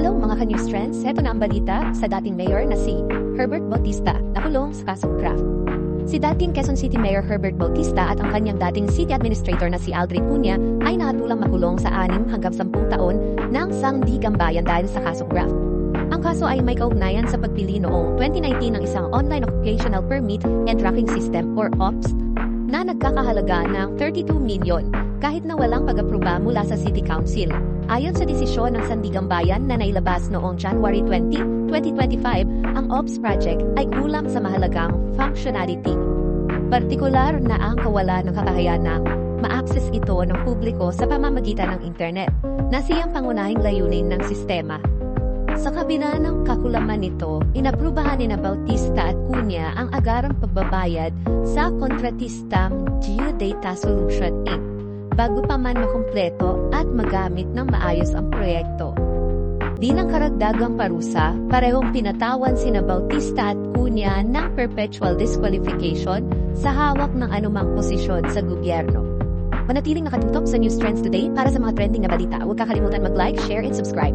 Hello mga ka-news trends, heto na ang balita sa dating mayor na si Herbert Bautista nakulong sa kasong graft. Si dating Quezon City Mayor Herbert Bautista at ang kanyang dating City Administrator na si Aldrin Cunha ay nakatulang makulong sa 6 hanggang 10 taon ng Sandiganbayan dahil sa kasong graft. Ang kaso ay may kaugnayan sa pagpili noong 2019 ng isang Online Occupational Permit and Tracking System or OPS na nagkakahalaga ng 32 milyon kahit na walang pag-aproba mula sa City Council. Ayon sa desisyon ng Sandiganbayan na nailabas noong January 20, 2025, ang OPS project ay kulang sa mahalagang functionality. Partikular na ang kawalan ng kakayahan na ma-access ito ng publiko sa pamamagitan ng internet, na siyang pangunahing layunin ng sistema. Sa kabila ng kakulaman nito, inaprubahan ni Bautista at Cunha ang agarang pagbabayad sa kontratistang Geodata Solution Inc. bago pa man makumpleto at magamit ng maayos ang proyekto. Bilang karagdagang parusa, parehong pinatawan sina Bautista at Cunha ng perpetual disqualification sa hawak ng anumang posisyon sa gobyerno. Manatiling nakatutok sa News Trends Today para sa mga trending na balita. Huwag kakalimutan mag-like, share, and subscribe.